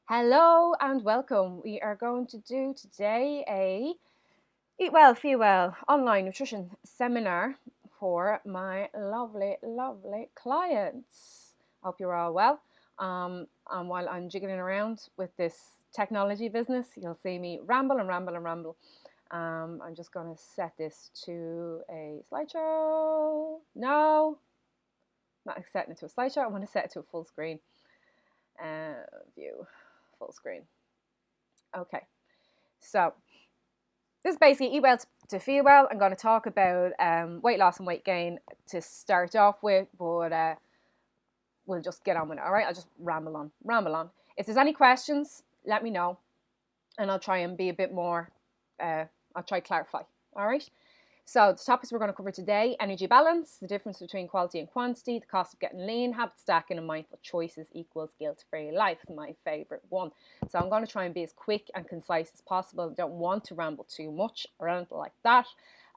Hello and welcome. We are going to do today a Eat Well, Feel Well online nutrition seminar for my lovely clients. Hope you're all well. And while I'm jiggling around with this technology business, you'll see me ramble and ramble and ramble. I'm just going to set this to a slideshow. No, not setting it to a slideshow. I want to set it to a full screen view, full screen. Okay, so this is basically Eat Well to Feel Well. I'm going to talk about weight loss and weight gain to start off with, but we'll just get on with it. All right, I'll just ramble on. If there's any questions, let me know, and I'll try and be a bit more. I'll try to clarify. All right. So the topics we're going to cover today: energy balance, the difference between quality and quantity, the cost of getting lean, habit stacking, and mindful choices equals guilt-free life. My favorite one. So I'm going to try and be as quick and concise as possible. I don't want to ramble too much or anything like that,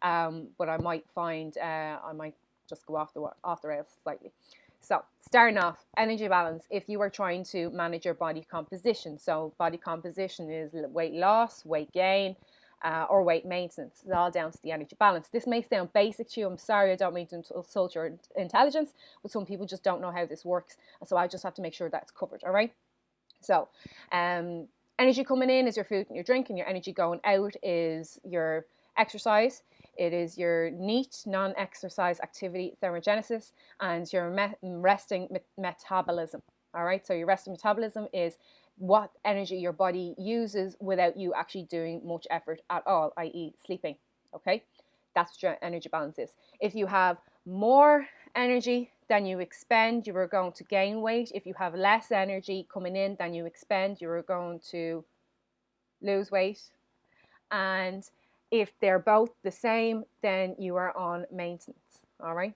but I might find I might just go off the rails slightly. So starting off, energy balance. If you are trying to manage your body composition, so body composition is weight loss, weight gain, or weight maintenance. It's all down to the energy balance. This may sound basic to you. I'm sorry, I don't mean to insult your intelligence, but some people just don't know how this works. So I just have to make sure that's covered, all right? So energy coming in is your food and your drink, and your energy going out is your exercise. It is your NEAT, non-exercise activity thermogenesis, and your resting metabolism. All right, so your resting metabolism is what energy your body uses without you actually doing much effort at all, i.e. sleeping. Okay, that's what your energy balance is. If you have more energy than you expend, you are going to gain weight. If you have less energy coming in than you expend, you are going to lose weight. And if they're both the same, then you are on maintenance. All right,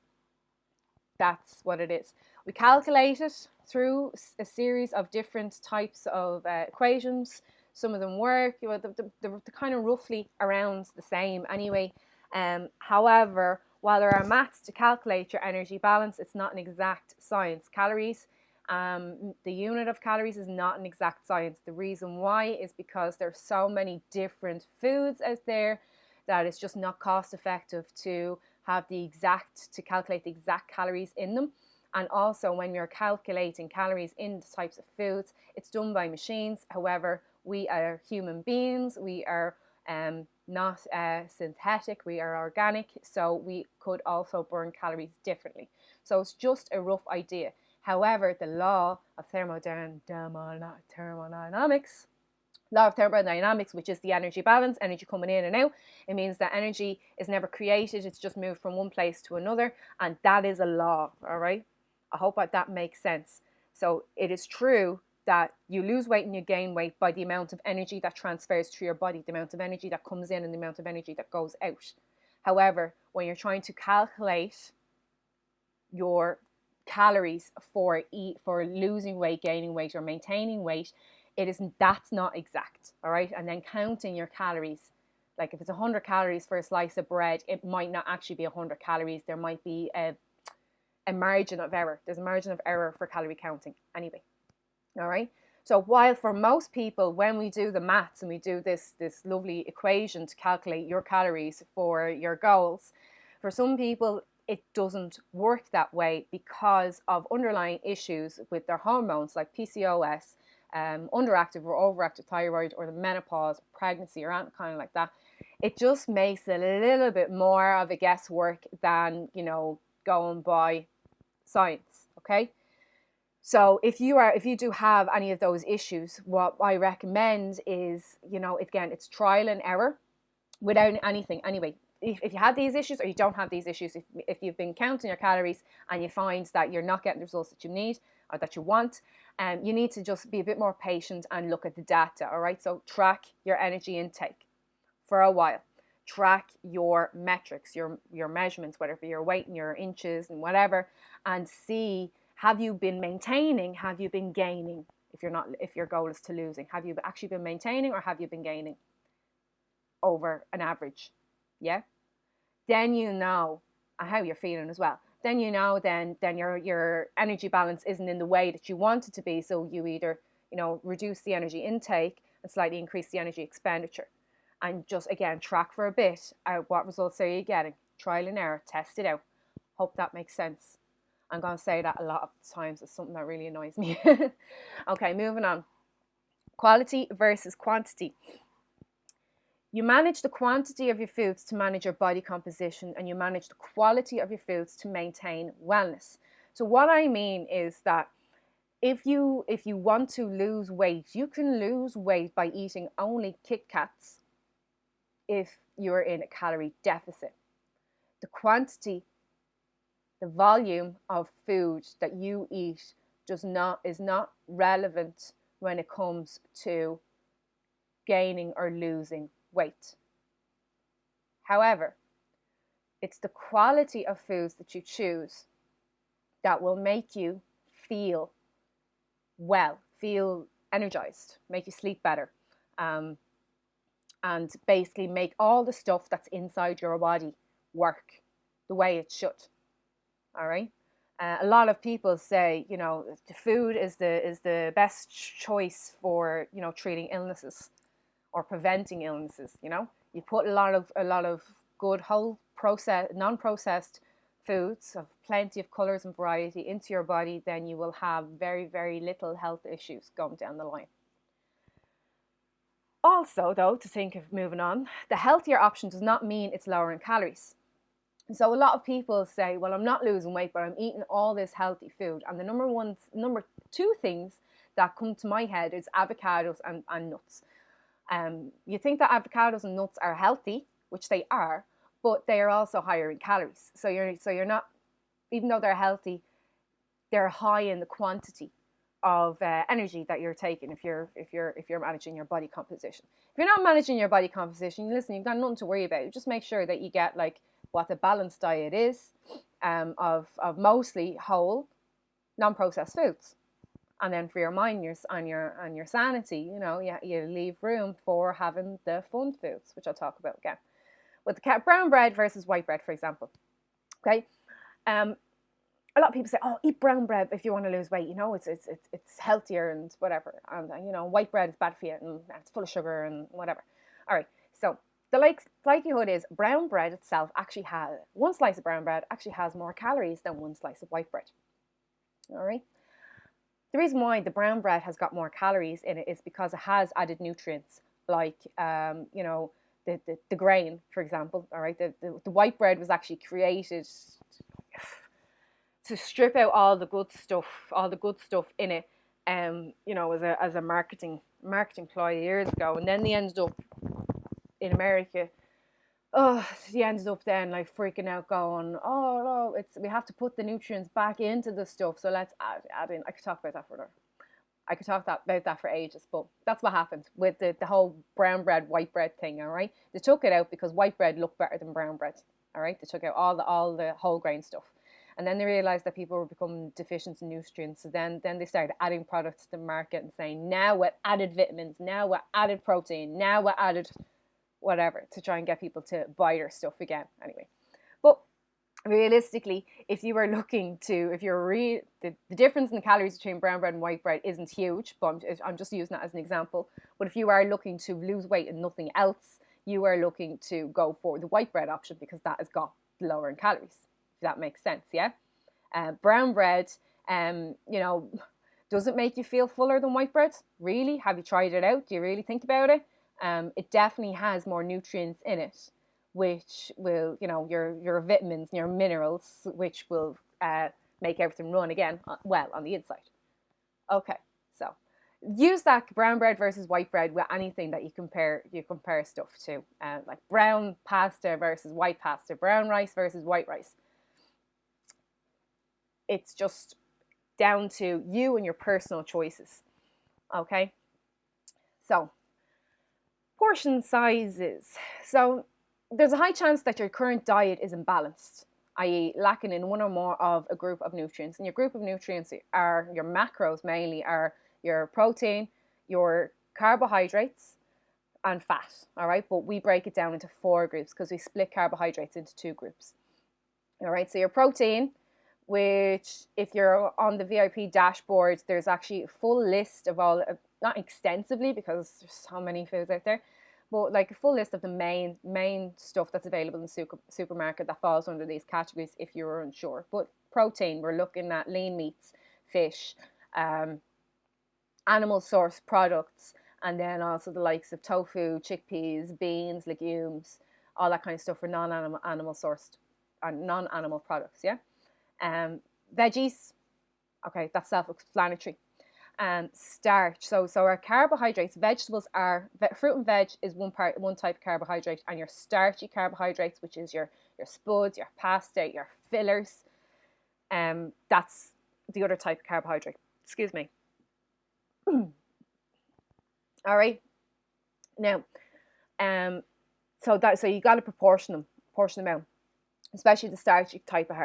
that's what it is. We calculate it through a series of different types of equations. Some of them work, they're kind of roughly around the same anyway. However, while there are maths to calculate your energy balance, it's not an exact science. Calories, the unit of calories is not an exact science. The reason why is because there's so many different foods out there that it's just not cost effective to calculate the exact calories in them. And also when you're calculating calories in the types of foods, it's done by machines. However, we are human beings. We are not synthetic. We are organic. So we could also burn calories differently. So it's just a rough idea. However, the law of thermodynamics, which is the energy balance, energy coming in and out. It means that energy is never created, it's just moved from one place to another, and that is a law, all right? I hope that makes sense. So it is true that you lose weight and you gain weight by the amount of energy that transfers through your body, the amount of energy that comes in and the amount of energy that goes out. However, when you're trying to calculate your calories for losing weight, gaining weight, or maintaining weight, that's not exact. All right, and then counting your calories, like if it's 100 calories for a slice of bread, it might not actually be 100 calories. There might be a margin of error. There's a margin of error for calorie counting anyway. All right, so while for most people, when we do the maths and we do this lovely equation to calculate your calories for your goals, for some people it doesn't work that way because of underlying issues with their hormones like PCOS, underactive or overactive thyroid, or the menopause, pregnancy, or anything kind of like that. It just makes it a little bit more of a guesswork than, going by science. Okay. So if you do have any of those issues, what I recommend is, again, it's trial and error without anything. Anyway, if you have these issues or you don't have these issues, if you've been counting your calories and you find that you're not getting the results that you need or that you want, you need to just be a bit more patient and look at the data. All right, so track your energy intake for a while. Track your metrics, your measurements, whether it be your weight and your inches and whatever, and see, have you been maintaining? Have you been gaining? If your goal is to losing, have you actually been maintaining or have you been gaining over an average? Yeah. Then you know how you're feeling as well. Then your energy balance isn't in the way that you want it to be. So you either reduce the energy intake and slightly increase the energy expenditure. And just, again, track for a bit. What results are you getting? Trial and error, test it out. Hope that makes sense. I'm going to say that a lot of times. It's something that really annoys me. Okay, moving on. Quality versus quantity. You manage the quantity of your foods to manage your body composition, and you manage the quality of your foods to maintain wellness. So what I mean is that if you want to lose weight, you can lose weight by eating only Kit Kats if you're in a calorie deficit. The quantity, the volume of food that you eat is not relevant when it comes to gaining or losing weight. However, it's the quality of foods that you choose that will make you feel well, feel energized, make you sleep better, and basically make all the stuff that's inside your body work the way it should. All right. A lot of people say, the food is the best choice for, treating illnesses or preventing illnesses. You put a lot of good whole non-processed foods of plenty of colors and variety into your body, then you will have very, very little health issues going down the line. Also, though, to think of moving on, the healthier option does not mean it's lower in calories. So a lot of people say, well, I'm not losing weight, but I'm eating all this healthy food. And the number two things that come to my head is avocados and nuts. You think that avocados and nuts are healthy, which they are, but they are also higher in calories. So you're not, even though they're healthy, they're high in the quantity of energy that you're taking if you're managing your body composition. If you're not managing your body composition, listen, you've got nothing to worry about. You just make sure that you get like what the balanced diet is, of mostly whole, non-processed foods. And then for your mind and your sanity, you leave room for having the fun foods, which I'll talk about again. With the brown bread versus white bread, for example. Okay, a lot of people say, "Oh, eat brown bread if you want to lose weight. It's healthier and whatever. And white bread is bad for you and it's full of sugar and whatever." All right, so the likelihood is brown bread itself actually has, one slice of brown bread actually has more calories than one slice of white bread. All right. The reason why the brown bread has got more calories in it is because it has added nutrients like, the grain, for example. All right. The white bread was actually created to strip out all the good stuff in it, as a marketing ploy years ago. And then they ended up in America. He ended up then like freaking out, going, "Oh no, we have to put the nutrients back into the stuff. So let's add in." I could talk about that for ages, but that's what happened with the whole brown bread, white bread thing. All right, they took it out because white bread looked better than brown bread. All right, they took out all the whole grain stuff, and then they realized that people were becoming deficient in nutrients. So then they started adding products to the market and saying, now with added vitamins, now with added protein, now with added whatever, to try and get people to buy their stuff again. Anyway, but realistically, if you're the difference in the calories between brown bread and white bread isn't huge, but I'm just using that as an example. But if you are looking to lose weight and nothing else, you are looking to go for the white bread option because that has got lower in calories. If that makes sense, yeah. Brown bread, does it make you feel fuller than white bread? Really? Have you tried it out? Do you really think about it? It definitely has more nutrients in it, which will, your vitamins and your minerals, which will make everything run again well on the inside. Okay, so use that brown bread versus white bread with anything that you compare stuff to, like brown pasta versus white pasta, brown rice versus white rice. It's just down to you and your personal choices. Okay, so portion sizes. So there's a high chance that your current diet is imbalanced, i.e. lacking in one or more of a group of nutrients. And your group of nutrients are your macros, mainly are your protein, your carbohydrates, and fat. All right, but we break it down into 4 groups because we split carbohydrates into 2 groups. All right, so your protein, which if you're on the VIP dashboard, there's actually a full list of all, not extensively because there's so many foods out there, but like a full list of the main stuff that's available in the supermarket that falls under these categories if you're unsure. But protein, we're looking at lean meats, fish, animal source products, and then also the likes of tofu, chickpeas, beans, legumes, all that kind of stuff for non-animal sourced and non-animal products. Yeah. Veggies, okay, that's self-explanatory. Starch. So our carbohydrates, vegetables are fruit and veg is one type of carbohydrate, and your starchy carbohydrates, which is your spuds, your pasta, your fillers, that's the other type of carbohydrate. Excuse me. All right. Now, so you got to proportion them out, especially the starchy type of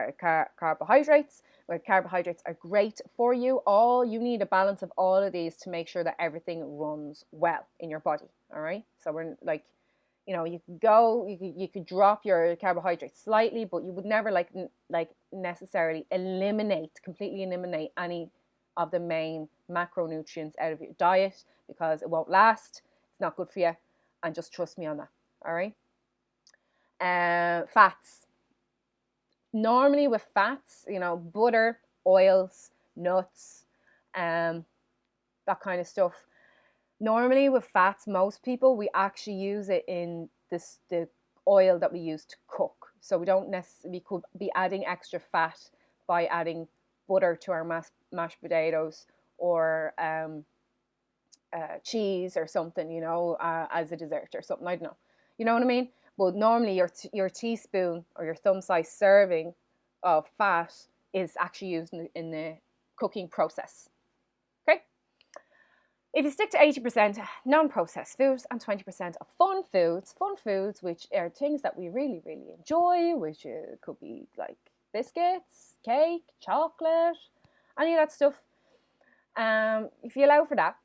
carbohydrates, where carbohydrates are great for you. All you need a balance of all of these to make sure that everything runs well in your body. All right. So we're like, you could drop your carbohydrates slightly, but you would never like necessarily completely eliminate any of the main macronutrients out of your diet, because it won't last. It's not good for you, and just trust me on that. All right. Fats. Normally with fats, butter, oils, nuts, that kind of stuff. Normally with fats, most people, we actually use it in the oil that we use to cook. So we don't necessarily, we could be adding extra fat by adding butter to our mashed potatoes, or cheese or something, as a dessert or something. I don't know. You know what I mean? But normally your teaspoon or your thumb-sized serving of fat is actually used in the cooking process. Okay? If you stick to 80% non-processed foods and 20% of fun foods, which are things that we really, really enjoy, which could be like biscuits, cake, chocolate, any of that stuff. If you allow for that,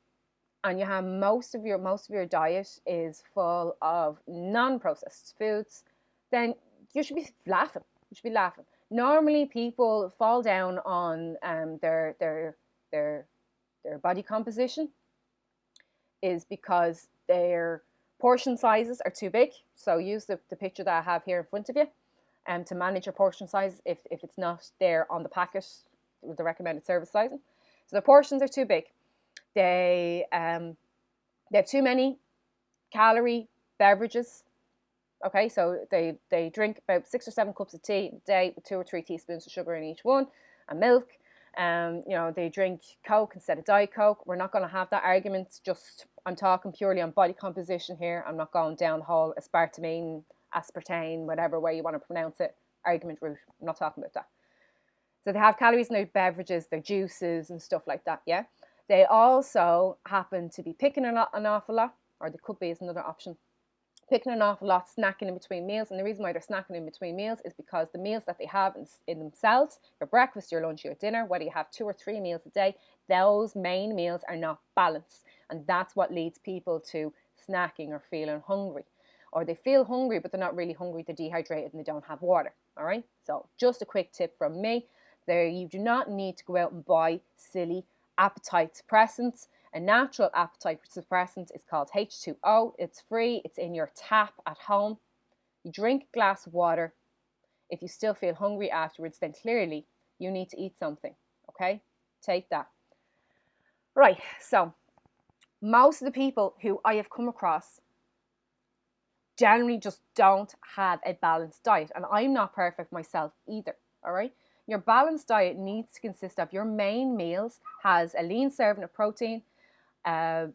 and you have most of your diet is full of non-processed foods, then you should be laughing. Normally, people fall down on their body composition is because their portion sizes are too big. So use the picture that I have here in front of you, to manage your portion size if it's not there on the packet with the recommended service sizing. So the portions are too big. They have too many calorie beverages. Okay, so they drink about 6 or 7 cups of tea a day with 2 or 3 teaspoons of sugar in each one, and milk. They drink Coke instead of Diet Coke. We're not going to have that argument. I'm talking purely on body composition here. I'm not going down the whole aspartame, whatever way you want to pronounce it, argument route. I'm not talking about that. So they have calories in their beverages, their juices and stuff like that, yeah? They also happen to be picking an awful lot, or they could be as another option, picking an awful lot, snacking in between meals. And the reason why they're snacking in between meals is because the meals that they have in themselves, your breakfast, your lunch, your dinner, whether you have 2 or 3 meals a day, those main meals are not balanced. And that's what leads people to snacking or feeling hungry. Or they feel hungry, but they're not really hungry, they're dehydrated and they don't have water. All right? So just a quick tip from me. You do not need to go out and buy silly appetite suppressants. A natural appetite suppressant is called H2O. It's free. It's in your tap at home. You drink a glass of water. If you still feel hungry afterwards, then clearly you need to eat something. Okay? Take that. Right. So most of the people who I have come across generally just don't have a balanced diet. And I'm not perfect myself either. All right? Your balanced diet needs to consist of your main meals has a lean serving of protein, a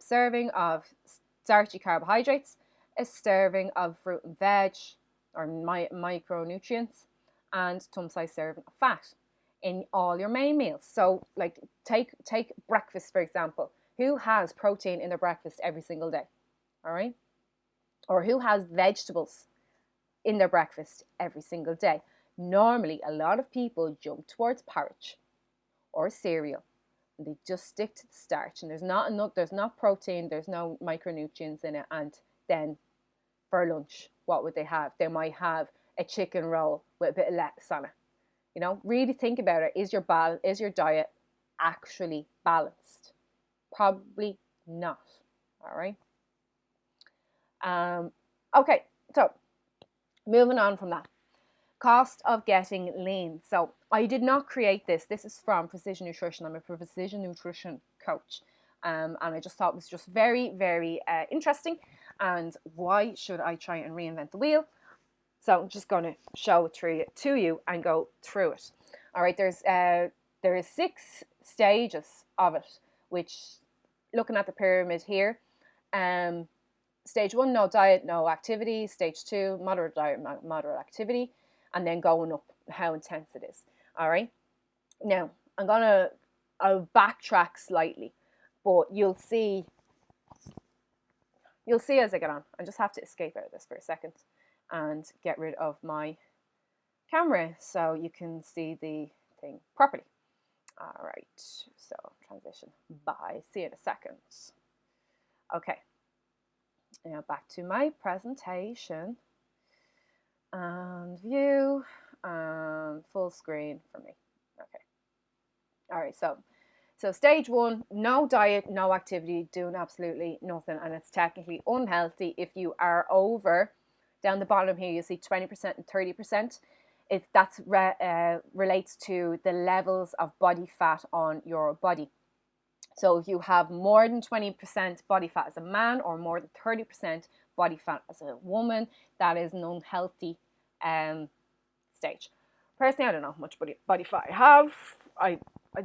serving of starchy carbohydrates, a serving of fruit and veg or micronutrients, and thumb-sized serving of fat in all your main meals. So like take breakfast, for example. Who has protein in their breakfast every single day? All right? Or who has vegetables in their breakfast every single day? Normally, a lot of people jump towards porridge or cereal, and they just stick to the starch. And there's not protein, there's no micronutrients in it. And then for lunch, what would they have? They might have a chicken roll with a bit of lettuce on it. You know, really think about it. Is your diet actually balanced? Probably not. All right. Okay, so moving on from that. Cost of getting lean. So I did not create this. This is from Precision Nutrition. I'm a precision nutrition coach. And I just thought it was just very, very interesting. And why should I try and reinvent the wheel? So I'm just going to show it through to you and go through it. All right, there is 6 stages of it, which, looking at the pyramid here, stage 1, no diet, no activity. Stage 2, moderate diet, moderate activity, and then going up how intense it is. All right. Now I'll backtrack slightly, but you'll see as I get on. I just have to escape out of this for a second and get rid of my camera so you can see the thing properly. All right, so transition. Bye. See you in a second. Okay. Now back to my presentation and view and full screen for me. Okay. All right, so stage 1, no diet, no activity, doing absolutely nothing, and it's technically unhealthy if you are over. Down the bottom here, you see 20% and 30%. That relates to the levels of body fat on your body. So if you have more than 20% body fat as a man or more than 30% body fat as a woman, that is an unhealthy stage. Personally, I don't know how much body fat I have. I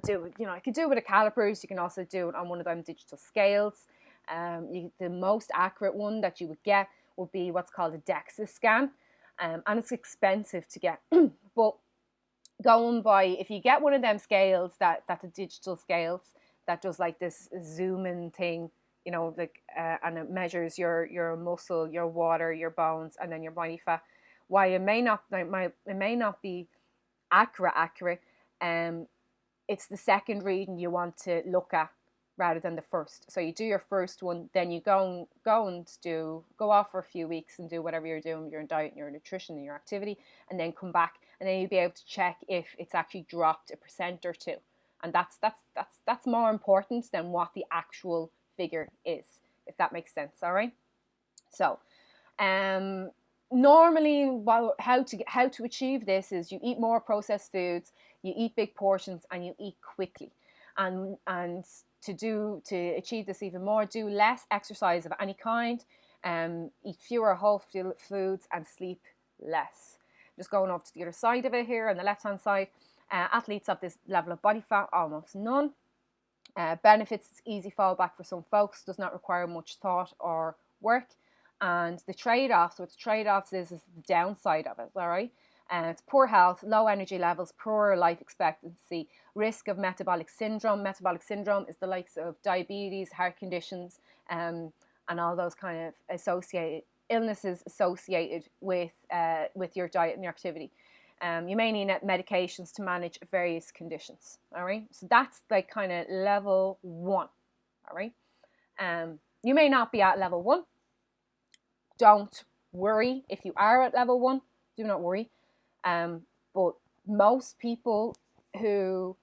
do, I can do it with a calipers. You can also do it on one of them digital scales. The most accurate one that you would get would be what's called a DEXA scan, and it's expensive to get. But going by, if you get one of them scales that's a digital scales that does like this zooming thing, and it measures your muscle, your water, your bones, and then your body fat. While it may not be accurate, it's the second reading you want to look at rather than the first. So you do your first one, then you go off for a few weeks and do whatever you're doing with your diet and your nutrition and your activity, and then come back, and then you'll be able to check if it's actually dropped 1% or 2%. And that's more important than what the actual figure is, if that makes sense. All right. So, normally, how to achieve this is you eat more processed foods, you eat big portions, and you eat quickly. And to achieve this even more, do less exercise of any kind, eat fewer whole foods, and sleep less. Just going off to the other side of it here on the left hand side, athletes have this level of body fat, almost none. Benefits, it's easy fallback for some folks, does not require much thought or work. And the trade-offs, is the downside of it, all right? It's poor health, low energy levels, poor life expectancy, risk of metabolic syndrome. Metabolic syndrome is the likes of diabetes, heart conditions, and all those kind of associated illnesses associated with your diet and your activity. You may need medications to manage various conditions. All right, so that's like kind of level 1. All right, you may not be at level 1. Don't worry if you are at level 1. Do not worry. But most people who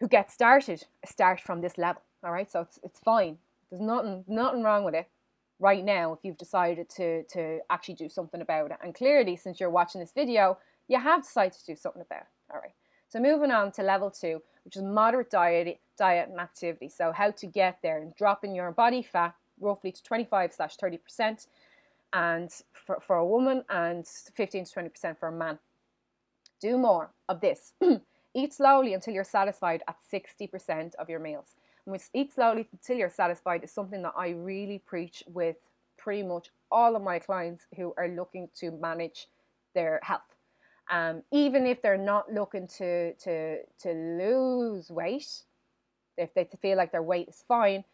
get started start from this level. All right, so it's fine. There's nothing wrong with it right now if you've decided to actually do something about it. And clearly, since you're watching this video, you have decided to do something about it. All right. So moving on to level 2, which is moderate diet and activity. So how to get there and dropping your body fat roughly to 25-30%, and for a woman, and 15 to 20% for a man. Do more of this. Eat slowly until you're satisfied at 60% of your meals. And with eat slowly until you're satisfied is something that I really preach with pretty much all of my clients who are looking to manage their health. Even if they're not looking to lose weight, if they feel like their weight is fine,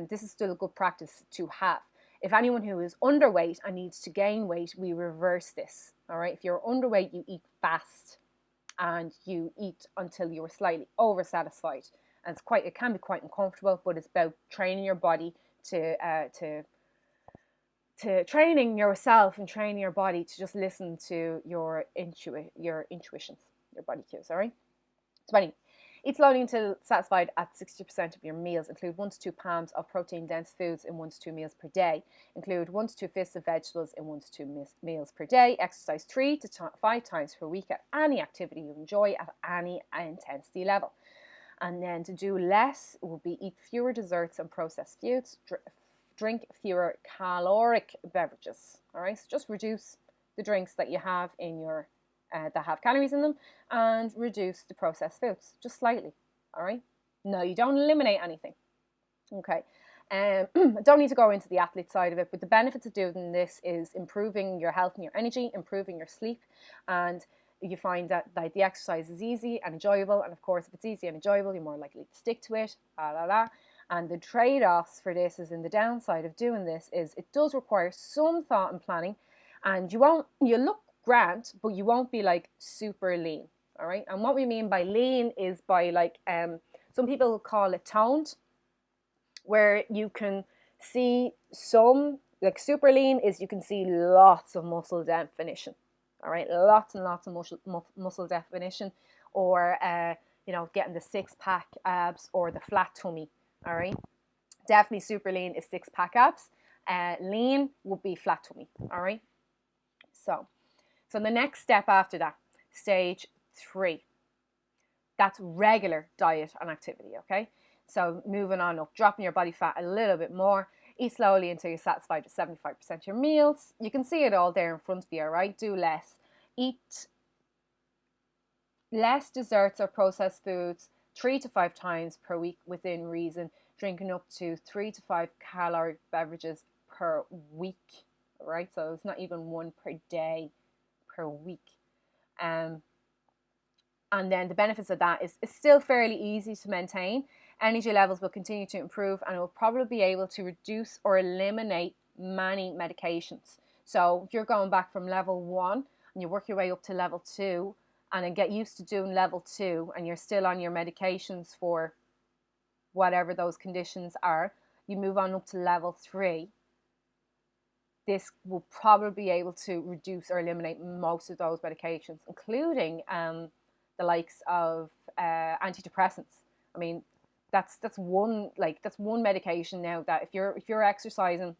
this is still a good practice to have. If anyone who is underweight and needs to gain weight, we reverse this. All right. If you're underweight, you eat fast and you eat until you are slightly oversatisfied. And it can be quite uncomfortable, but it's about training your body to training yourself and training your body to just listen to your intuitions, your body cues, all right? 20. Eat slowly until satisfied at 60% of your meals. Include 1 to 2 palms of protein-dense foods in 1 to 2 meals per day. Include 1 to 2 fists of vegetables in 1 to 2 meals per day. Exercise 3 to 5 times per week at any activity you enjoy at any intensity level. And then to do less will be eat fewer desserts and processed foods, drink fewer caloric beverages. All right, so just reduce the drinks that you have in your that have calories in them, and reduce the processed foods just slightly. All right, no, you don't eliminate anything. Okay, I don't need to go into the athlete side of it, but the benefits of doing this is improving your health and your energy, improving your sleep, and you find that like, the exercise is easy and enjoyable. And of course, if it's easy and enjoyable, you're more likely to stick to it. And the trade-offs for this is in the downside of doing this is it does require some thought and planning, and you look grand, but you won't be like super lean. All right. And what we mean by lean is by like some people call it toned, where you can see some, like super lean is you can see lots of muscle definition. All right, lots and lots of muscle definition, or getting the 6-pack abs or the flat tummy. All right, definitely super lean is 6-pack abs. Lean would be flat tummy. All right, so the next step after that, stage 3, that's regular diet and activity. Okay, so moving on up, dropping your body fat a little bit more. Eat slowly until you're satisfied with 75% of your meals. You can see it all there in front of you, all right? Do less. Eat less desserts or processed foods 3 to 5 times per week within reason. Drinking up to 3 to 5 caloric beverages per week, all right? So it's not even one per day, per week. And then the benefits of that is it's still fairly easy to maintain. Energy levels will continue to improve, and it will probably be able to reduce or eliminate many medications. So if you're going back from level 1 and you work your way up to level 2 and then get used to doing level 2 and you're still on your medications for whatever those conditions are, you move on up to level 3. This will probably be able to reduce or eliminate most of those medications, including the likes of antidepressants. I mean, that's one medication now that if you're exercising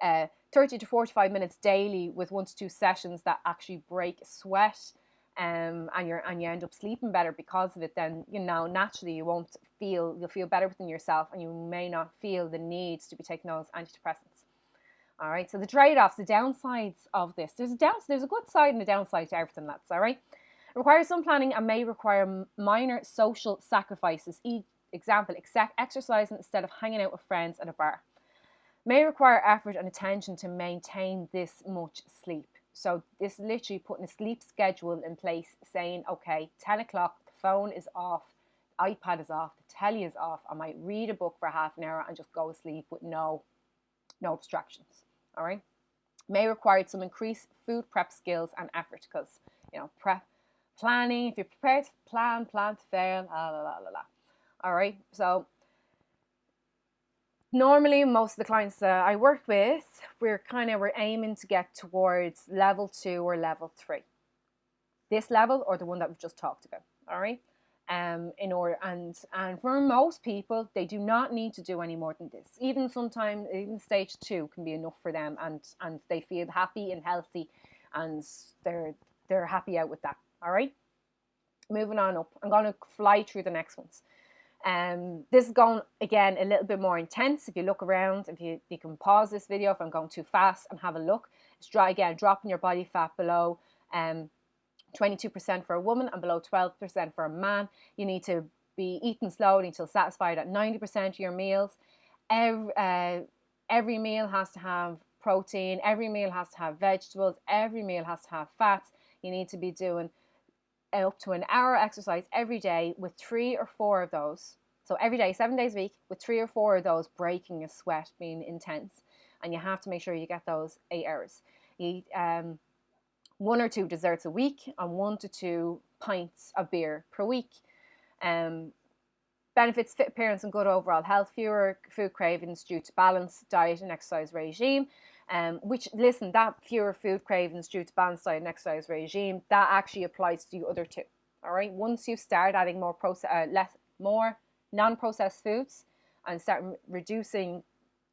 30 to 45 minutes daily with 1 to 2 sessions that actually break sweat, and you end up sleeping better because of it, then naturally you'll feel better within yourself, and you may not feel the need to be taking those antidepressants. All right, so the trade-offs, the downsides of this, there's a good side and a downside to everything. That's all right. It requires some planning and may require minor social sacrifices. Example, exercising instead of hanging out with friends at a bar. May require effort and attention to maintain this much sleep. So this is literally putting a sleep schedule in place, saying, okay, 10 o'clock, the phone is off, the iPad is off, the telly is off. I might read a book for half an hour and just go to sleep with no distractions. All right. May require some increased food prep skills and effort, because planning, if you're prepared to plan to fail, all right. So normally most of the clients that I work with, we're aiming to get towards level 2 or level 3. This level or the one that we've just talked about. All right. In order, and for most people, they do not need to do any more than this. Even stage 2 can be enough for them, and they feel happy and healthy, and they're happy out with that. All right. Moving on up, I'm going to fly through the next ones. This is going again a little bit more intense. If you look around, if you can pause this video if I'm going too fast and have a look. It's dropping your body fat below 22% for a woman and below 12% for a man. You need to be eating slowly until satisfied at 90% of your meals. Every meal has to have protein. Every meal has to have vegetables. Every meal has to have fats. You need to be doing up to an hour exercise every day with 3 or 4 of those. So every day, 7 days a week, with 3 or 4 of those breaking a sweat, being intense. And you have to make sure you get those 8 hours. You eat 1 or 2 desserts a week and 1 to 2 pints of beer per week. Benefits: fit appearance and good overall health, fewer food cravings due to balanced diet and exercise regime. Which, listen, that fewer food cravings due to balanced diet and exercise regime, that actually applies to the other two. All right. Once you start adding more non-processed foods and start reducing,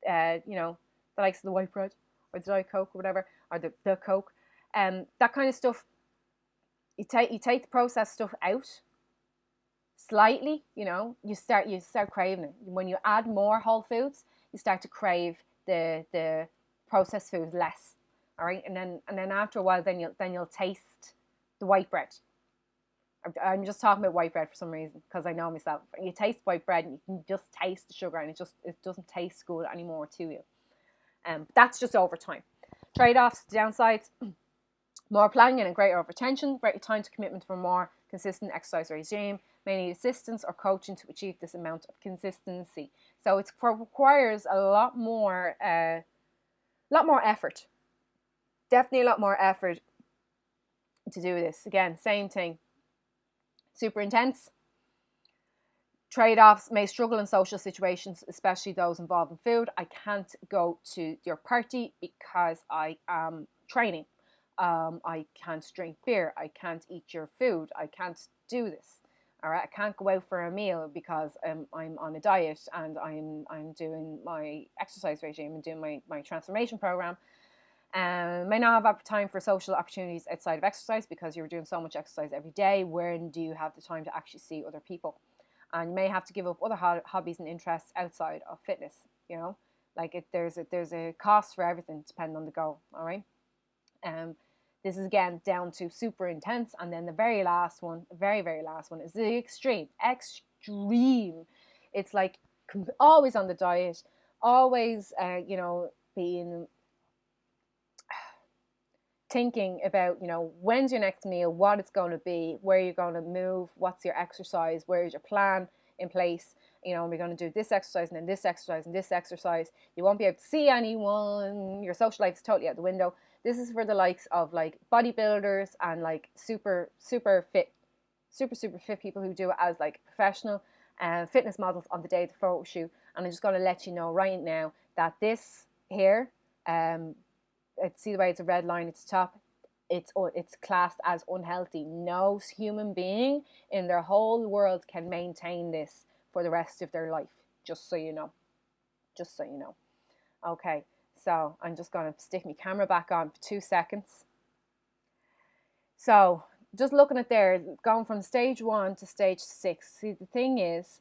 the likes of the white bread or the Diet Coke or whatever, or the Coke, that kind of stuff. You take the processed stuff out slightly. You start craving it. When you add more whole foods, you start to crave the processed foods less. All right, and then after a while, then you'll taste the white bread. I'm just talking about white bread for some reason because I know myself. You taste white bread and you can just taste the sugar, and it doesn't taste good anymore to you. That's just over time. Trade-offs, downsides: more planning and greater overtension, greater time to commitment for more consistent exercise regime, may need assistance or coaching to achieve this amount of consistency. So it requires a lot more effort. Definitely a lot more effort to do this. Again, same thing. Super intense. Trade-offs: may struggle in social situations, especially those involving food. I can't go to your party because I am training. I can't drink beer. I can't eat your food. I can't do this. All right, I can't go out for a meal because I'm on a diet and I'm doing my exercise regime and doing my transformation program. May not have time for social opportunities outside of exercise because you're doing so much exercise every day. When do you have the time to actually see other people? And you may have to give up other hobbies and interests outside of fitness. There's a cost for everything depending on the goal. All right. This is again down to super intense, and then the very last one, very very last one, is the extreme. It's like always on the diet, always being thinking about, when's your next meal, what it's going to be, where you're going to move, what's your exercise, where's your plan in place. We're going to do this exercise and then this exercise and this exercise. You won't be able to see anyone. Your social life is totally out the window. This is for the likes of like bodybuilders and like super fit people who do it as like professional fitness models on the day of the photo shoot. And I'm just going to let you know right now that this here, see the way it's a red line at the top, it's classed as unhealthy. No human being in their whole world can maintain this for the rest of their life, just so you know. Okay, so I'm just going to stick my camera back on for 2 seconds. So just looking at there, going from stage 1 to stage 6. See, the thing is,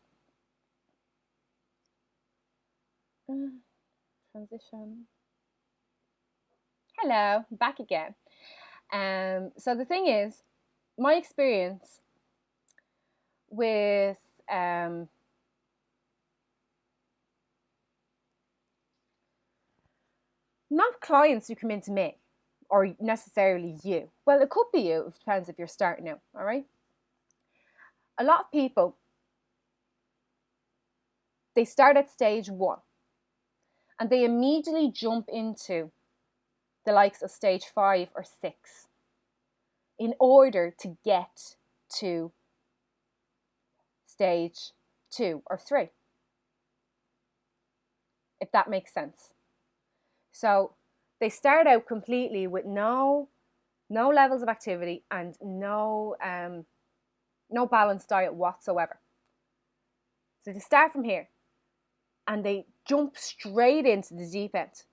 transition. Hello, back again. So the thing is, my experience with not clients who come into me or necessarily you. Well, it could be you. It depends if you're starting out. All right. A lot of people, they start at stage 1 and they immediately jump into the likes of stage 5 or 6 in order to get to stage 2 or 3, if that makes sense. So they start out completely with no levels of activity and no balanced diet whatsoever. So they start from here and they jump straight into the deep end.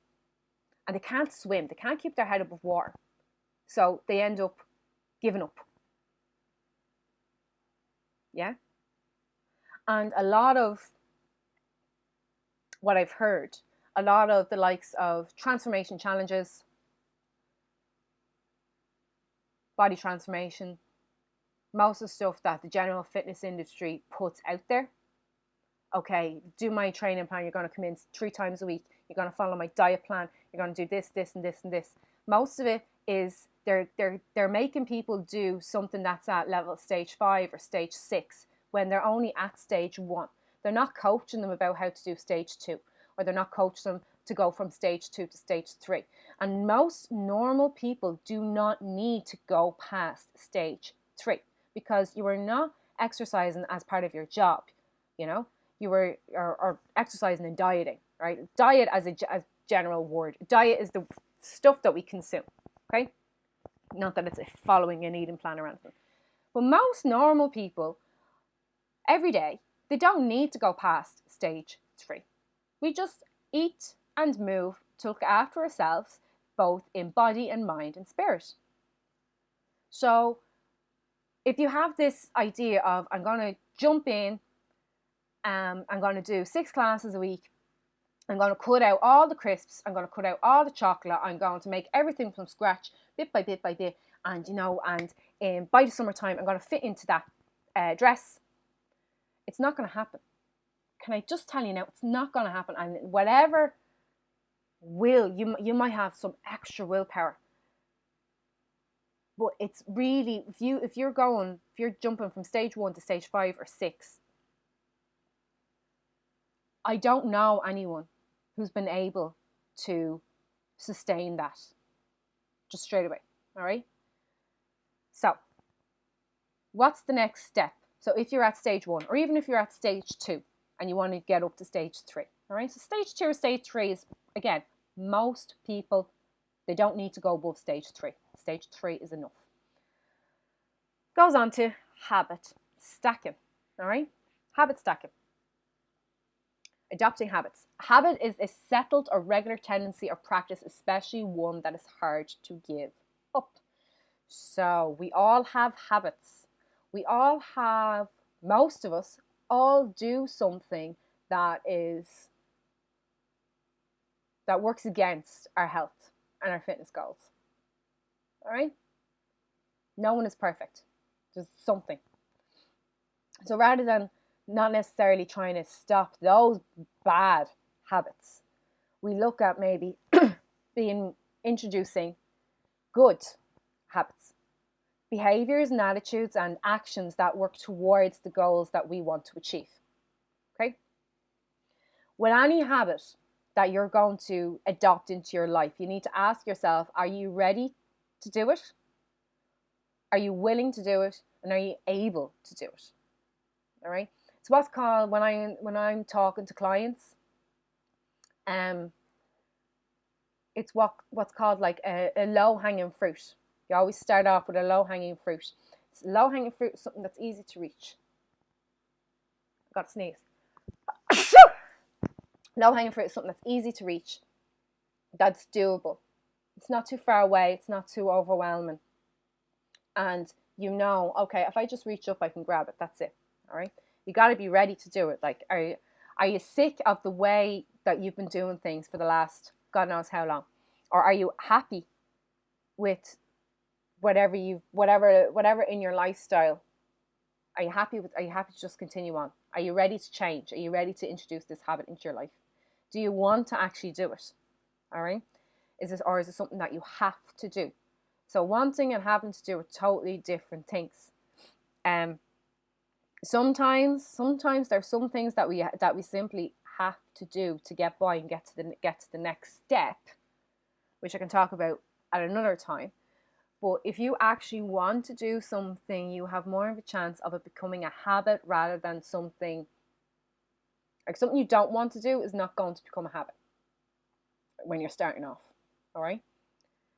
And they can't swim. They can't keep their head above water. So they end up giving up. Yeah? And a lot of what I've heard, a lot of the likes of transformation challenges, body transformation, most of the stuff that the general fitness industry puts out there. Okay, do my training plan. You're going to come in 3 times a week. You're going to follow my diet plan. You're going to do this, this, and this, and this. Most of it is they're making people do something that's at level stage 5 or stage 6 when they're only at stage 1. They're not coaching them about how to do stage 2, or they're not coaching them to go from stage 2 to stage 3. And most normal people do not need to go past stage 3 because you are not exercising as part of your job, you are exercising and dieting, right? Diet as general word. Diet is the stuff that we consume, okay? Not that it's following an eating plan or anything. But most normal people, every day, they don't need to go past stage 3. We just eat and move to look after ourselves, both in body and mind and spirit. So if you have this idea of, I'm going to jump in, I'm going to do 6 classes a week, I'm going to cut out all the crisps, I'm going to cut out all the chocolate, I'm going to make everything from scratch, bit by bit by bit, and by the summertime, I'm going to fit into that dress. It's not going to happen. Can I just tell you now, it's not going to happen. And whatever you might have some extra willpower, but it's really, if you're jumping from stage 1 to stage 5 or 6, I don't know anyone who's been able to sustain that just straight away. All right. So what's the next step? So if you're at stage 1, or even if you're at stage 2 and you want to get up to stage 3, all right? So stage 2 or stage 3 is, again, most people, they don't need to go above stage 3. Stage 3 is enough. Goes on to habit stacking, all right? Habit stacking. Adopting habits. Habit is a settled or regular tendency or practice, especially one that is hard to give up. So we all have habits. We all have, most of us all do something that works against our health and our fitness goals. All right? No one is perfect. There's something. So rather than not necessarily trying to stop those bad habits, we look at maybe introducing good habits. Behaviors and attitudes and actions that work towards the goals that we want to achieve. Okay? With any habit that you're going to adopt into your life, you need to ask yourself, are you ready to do it? Are you willing to do it? And are you able to do it? All right? It's what's called, when I'm talking to clients, it's what's called like a low-hanging fruit. You always start off with a low-hanging fruit. Low-hanging fruit is something that's easy to reach. I've got to sneeze. Low-hanging fruit is something that's easy to reach. That's doable. It's not too far away. It's not too overwhelming. And you know, okay, if I just reach up, I can grab it. That's it. All right? You got to be ready to do it. Like, are you sick of the way that you've been doing things for the last God knows how long? Or are you happy with whatever in your lifestyle? Are you happy to just continue on? Are you ready to change? Are you ready to introduce this habit into your life? Do you want to actually do it? All right? Is it something that you have to do? So wanting and having to do are totally different things. Sometimes there's some things that we simply have to do to get by and get to the next step, which I can talk about at another time. But if you actually want to do something, you have more of a chance of it becoming a habit rather than something you don't want to do is not going to become a habit when you're starting off. All right?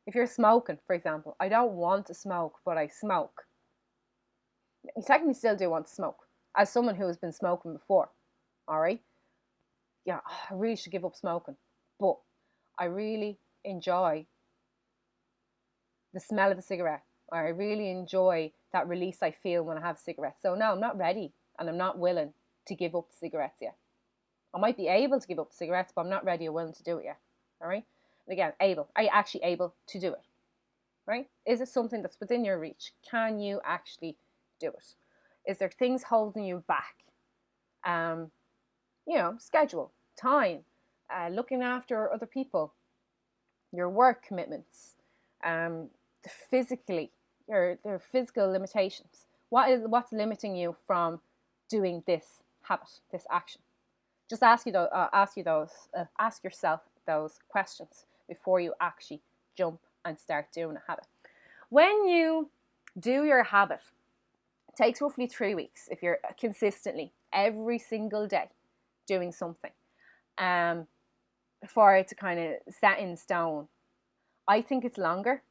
If you're smoking, for example, I don't want to smoke, but I smoke. You technically still do want to smoke, as someone who has been smoking before. All right? Yeah, I really should give up smoking, but I really enjoy the smell of a cigarette, or I really enjoy that release I feel when I have a cigarette. So no, I'm not ready and I'm not willing to give up the cigarettes yet. I might be able to give up the cigarettes, but I'm not ready or willing to do it yet. All right? And again, are you actually able to do it? Right? Is it something that's within your reach? Can you actually do it? Is there things holding you back? Schedule, time, looking after other people, your work commitments, physically, your physical limitations. What's limiting you from doing this habit, this action? Just ask yourself those questions before you actually jump and start doing a habit. When you do your habit, it takes roughly 3 weeks if you're consistently every single day doing something. for it to kind of set in stone. I think it's longer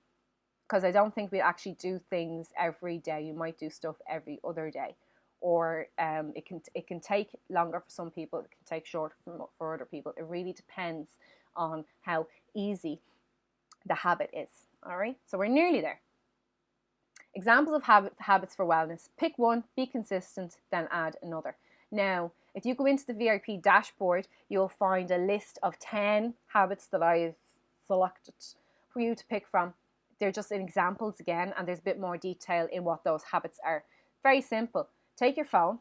because I don't think we actually do things every day. You might do stuff every other day, or it can take longer for some people. It can take shorter for other people. It really depends on how easy the habit is. All right, so we're nearly there. Examples of habits for wellness. Pick one, be consistent, then add another. Now, if you go into the VIP dashboard, you'll find a list of 10 habits that I've selected for you to pick from. They're just examples again, and there's a bit more detail in what those habits are. Very simple. Take your phone.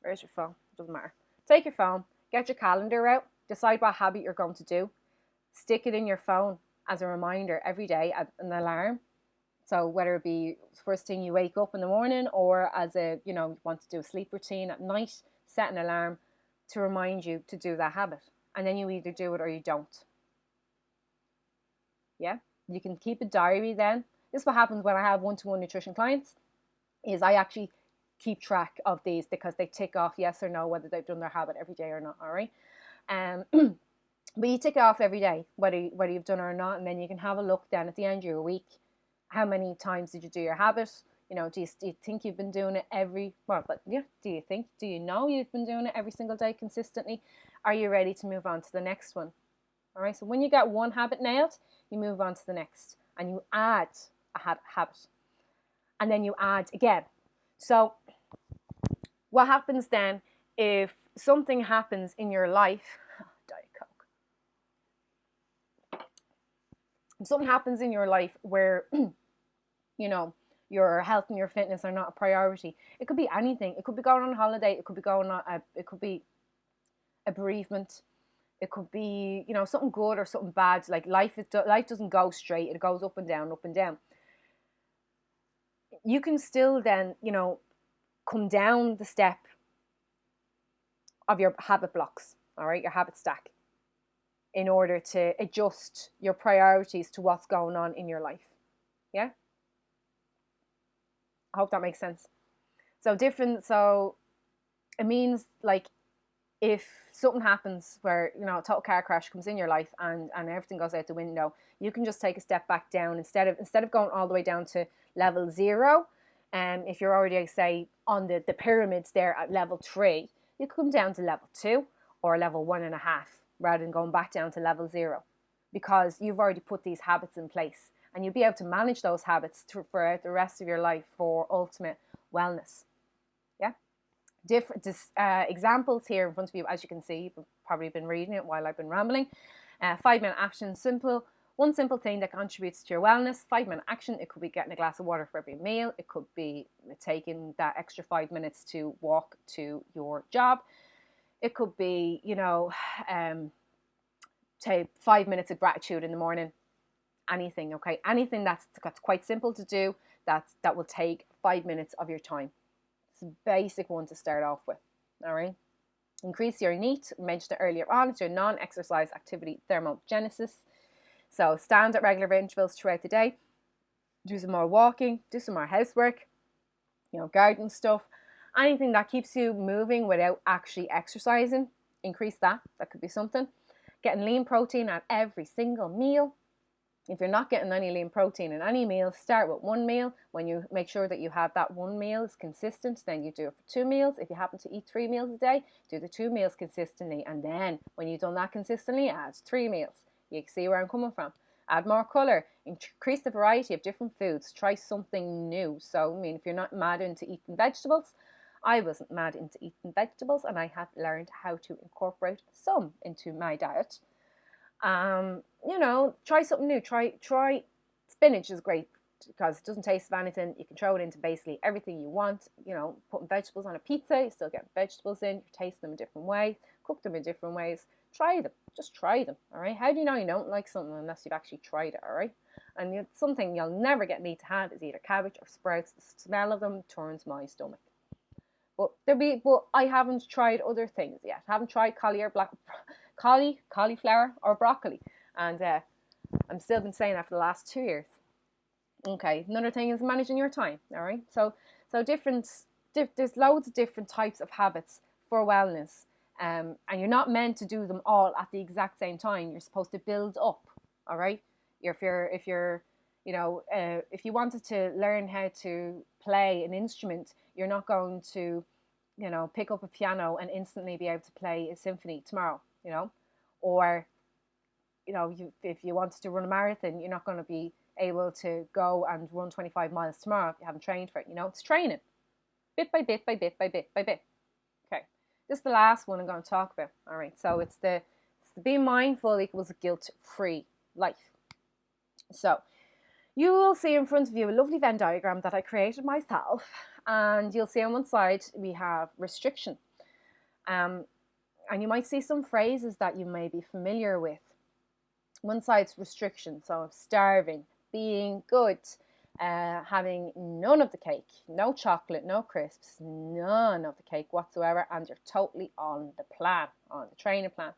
Where's your phone? Doesn't matter. Take your phone, get your calendar out, decide what habit you're going to do, stick it in your phone as a reminder every day, an alarm. So whether it be first thing you wake up in the morning, or as you want to do a sleep routine at night, set an alarm to remind you to do that habit. And then you either do it or you don't. Yeah, you can keep a diary then. This is what happens when I have one-to-one nutrition clients, is I actually keep track of these because they tick off yes or no whether they've done their habit every day or not. All right. But you tick it off every day whether you've done it or not, and then you can have a look then at the end of your week. How many times did you do your habit? Do you think you've been doing it do you know you've been doing it every single day consistently? Are you ready to move on to the next one? All right, so when you get one habit nailed, you move on to the next and you add a habit. And then you add again. So what happens then if something happens in your life, Diet Coke. If something happens in your life where your health and your fitness are not a priority. It could be anything. It could be going on holiday. It could be it could be a bereavement. It could be, something good or something bad. Like life doesn't go straight. It goes up and down, up and down. You can still then, come down the step of your habit blocks, all right, your habit stack, in order to adjust your priorities to what's going on in your life. Yeah? I hope that makes sense. So it means like if something happens where, a total car crash comes in your life and everything goes out the window, you can just take a step back down instead of going all the way down to level 0. And if you're already, say, on the pyramids there at level 3, you come down to level 2 or level 1.5 rather than going back down to level 0, because you've already put these habits in place. And you'll be able to manage those habits throughout the rest of your life for ultimate wellness. Yeah? Different examples here in front of you, as you can see. You've probably been reading it while I've been rambling. 5-minute action, one simple thing that contributes to your wellness. 5-minute action, it could be getting a glass of water for every meal. It could be taking that extra 5 minutes to walk to your job. It could be, take 5 minutes of gratitude in the morning. Anything, okay? Anything that's quite simple to do, that will take 5 minutes of your time. It's a basic one to start off with, all right? Increase your NEAT, mentioned it earlier on, it's your non-exercise activity thermogenesis. So stand at regular intervals throughout the day, do some more walking, do some more housework, garden stuff, anything that keeps you moving without actually exercising, increase that. That could be something. Getting lean protein at every single meal. If you're not getting any lean protein in any meal, start with one meal. When you make sure that you have that one meal is consistent, then you do it for 2 meals. If you happen to eat 3 meals a day, do the 2 meals consistently. And then when you've done that consistently, add 3 meals. You see where I'm coming from. Add more colour, increase the variety of different foods, try something new. So, if you're not mad into eating vegetables, I wasn't mad into eating vegetables, and I have learned how to incorporate some into my diet. Try something new. Try spinach is great because it doesn't taste of anything. You can throw it into basically everything you want. Putting vegetables on a pizza, you still get vegetables in. You taste them a different way, cook them in different ways. Try them. Just try them, all right? How do you know you don't like something unless you've actually tried it, all right? And something you'll never get me to have is either cabbage or sprouts. The smell of them turns my stomach. But I haven't tried other things yet. I haven't tried cauliflower or broccoli, and I'm still been saying that for the last 2 years. Okay, another thing is managing your time. All right, so there's loads of different types of habits for wellness. And you're not meant to do them all at the exact same time. You're supposed to build up. All right. If you're if you wanted to learn how to play an instrument, you're not going to, pick up a piano and instantly be able to play a symphony tomorrow. Or if you wanted to run a marathon, you're not going to be able to go and run 25 miles tomorrow if you haven't trained for it. It's training, bit by bit by bit by bit by bit. Okay, this is the last one I'm going to talk about. All right, so it's the being mindful equals a guilt-free life. So you will see in front of you a lovely Venn diagram that I created myself, and you'll see on one side we have restriction, and you might see some phrases that you may be familiar with. One side's restriction, so starving, being good, having none of the cake, no chocolate, no crisps, none of the cake whatsoever, and you're totally on the plan, on the training plan.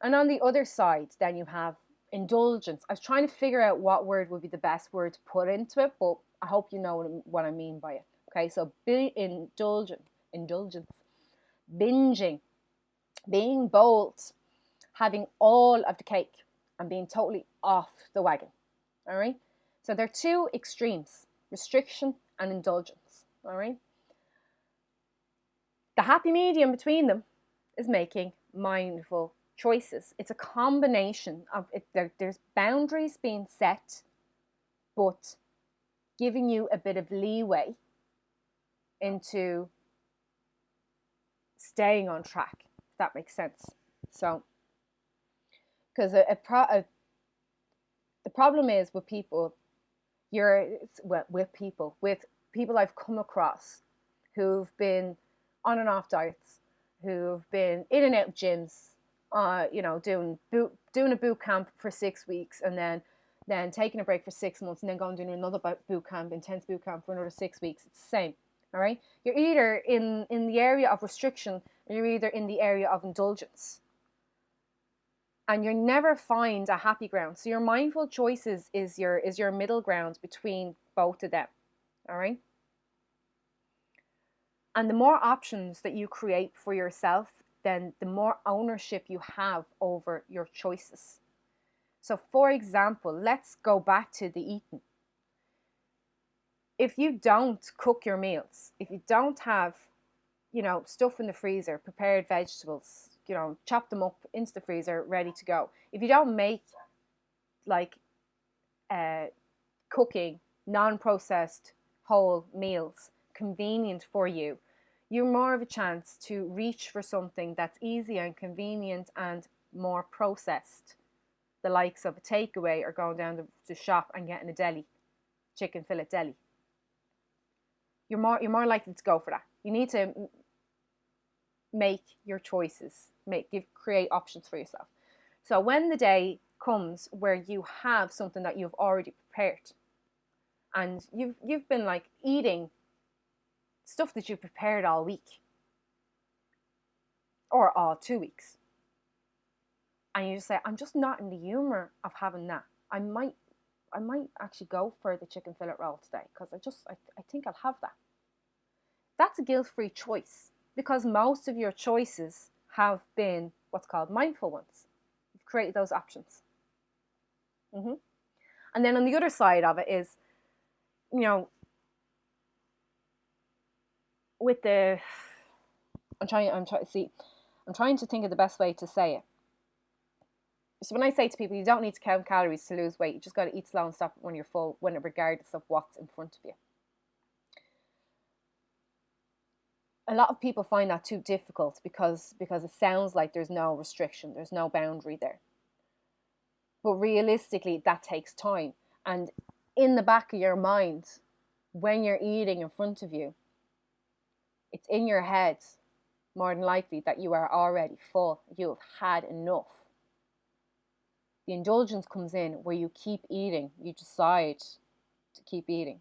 And on the other side, then you have indulgence. I was trying to figure out what word would be the best word to put into it, but I hope you know what I mean by it. Okay, so be indulgence, binging, being bold, having all of the cake, and being totally off the wagon. All right, so there are two extremes: restriction and indulgence. All right, the happy medium between them is making mindful choices. It's a combination of it. There's boundaries being set, but giving you a bit of leeway into staying on track, if that makes sense. So, because the problem is with people, with people I've come across who've been on and off diets, who've been in and out of gyms, doing a boot camp for 6 weeks, and then taking a break for 6 months, and then going doing another boot camp, intense boot camp for another 6 weeks. It's the same. All right, you're either in the area of restriction, or you're either in the area of indulgence, and you never find a happy ground. So your mindful choices is your middle ground between both of them. All right, and the more options that you create for yourself, then the more ownership you have over your choices. So for example, let's go back to the eating. If you don't cook your meals, if you don't have, stuff in the freezer, prepared vegetables, chop them up into the freezer, ready to go. If you don't make cooking non-processed whole meals convenient for you, you're more of a chance to reach for something that's easy and convenient and more processed, the likes of a takeaway or going down the shop and getting a deli, chicken fillet deli. You're more likely to go for that. You need to make your choices, create options for yourself. So when the day comes where you have something that you've already prepared, and you've been eating stuff that you prepared all week or all 2 weeks, and you just say, I'm just not in the humor of having that. I might actually go for the chicken fillet roll today because I think I'll have that. That's a guilt-free choice, because most of your choices have been what's called mindful ones. You've created those options. And then on the other side of it is, with the, I'm trying to think of the best way to say it. So when I say to people, you don't need to count calories to lose weight. You just got to eat slow and stop when you're full, regardless of what's in front of you. A lot of people find that too difficult because it sounds like there's no restriction, there's no boundary there. But realistically, that takes time. And in the back of your mind, when you're eating in front of you, it's in your head, more than likely, that you are already full. You have had enough. The indulgence comes in where you keep eating. You decide to keep eating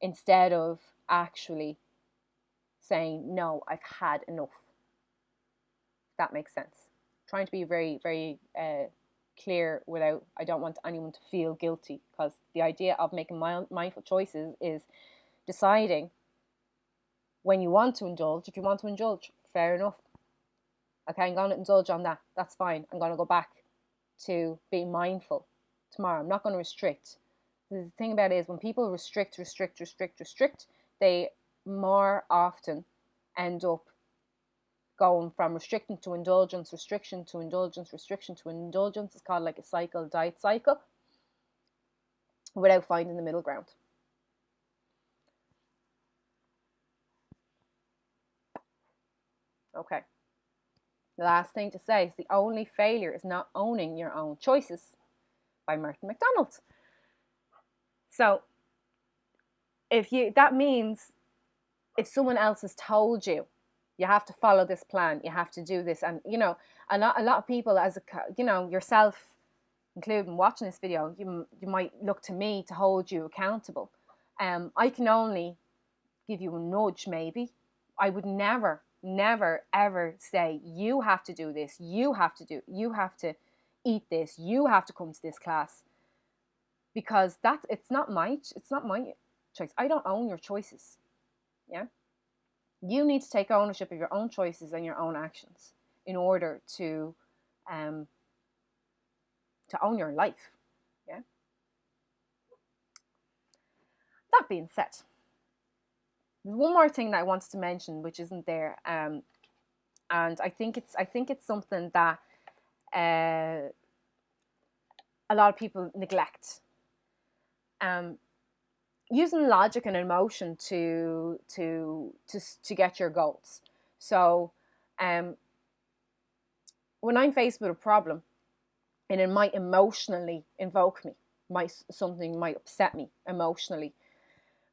instead of actually saying, no, I've had enough. That makes sense. Trying to be very, very clear without, I don't want anyone to feel guilty, because the idea of making mindful choices is deciding when you want to indulge. If you want to indulge, fair enough. Okay, I'm going to indulge on that. That's fine. I'm going to go back to being mindful tomorrow. I'm not going to restrict. The thing about it is when people restrict, they more often end up going from restricting to indulgence, restriction to indulgence, restriction to indulgence. It's called like a cycle, diet cycle, without finding the middle ground. Okay. The last thing to say is the only failure is not owning your own choices, by Martin McDonald. So that means if someone else has told you, you have to follow this plan, you have to do this, and a lot of people, as yourself including, watching this video, you might look to me to hold you accountable. I can only give you a nudge, maybe. I would never ever say you have to do this, you have to eat this, you have to come to this class, because it's not my choice. I don't own your choices. Yeah, you need to take ownership of your own choices and your own actions in order to own your life. Yeah. That being said, one more thing that I wanted to mention, which isn't there, and I think it's something that a lot of people neglect. Using logic and emotion to get your goals. So, when I'm faced with a problem, and it might emotionally invoke me, something might upset me emotionally,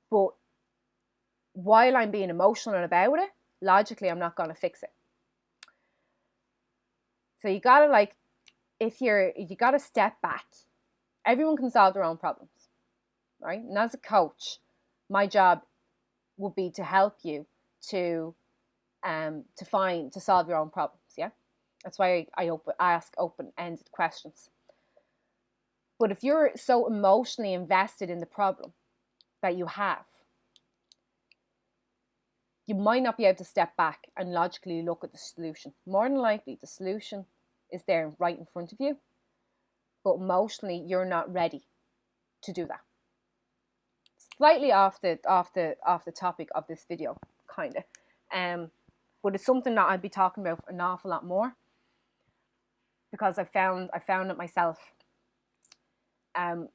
but while I'm being emotional about it, logically I'm not going to fix it. So you gotta you gotta step back. Everyone can solve their own problems, right? And as a coach, my job would be to help you to solve your own problems. Yeah, that's why I ask open-ended questions. But if you're so emotionally invested in the problem that you have, you might not be able to step back and logically look at the solution. More than likely, the solution is there right in front of you, but emotionally, you're not ready to do that. Slightly off the topic of this video, kind of, but it's something that I'd be talking about an awful lot more, because I found it myself. And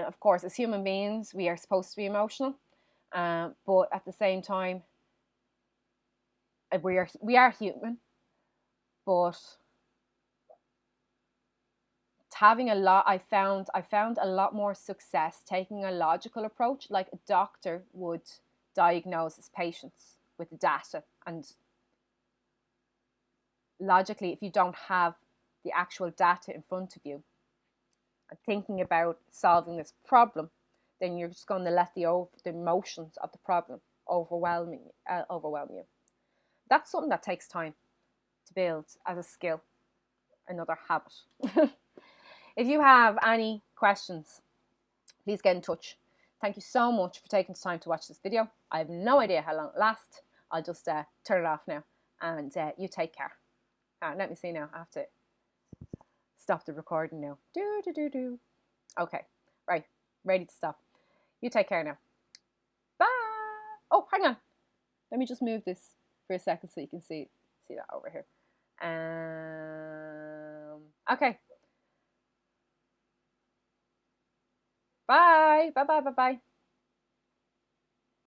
of course, as human beings, we are supposed to be emotional, but at the same time, we are human. But I found a lot more success taking a logical approach, like a doctor would diagnose his patients with the data. And logically, if you don't have the actual data in front of you and thinking about solving this problem, then you're just going to let the emotions of the problem overwhelm you. That's something that takes time to build as a skill, another habit. If you have any questions, please get in touch. Thank you so much for taking the time to watch this video. I have no idea how long it lasts. I'll just turn it off now, and you take care. Let me see now. I have to stop the recording now. Okay, right, ready to stop. You take care now. Bye. Oh, hang on. Let me just move this for a second so you can see that over here. Okay. Bye. Bye.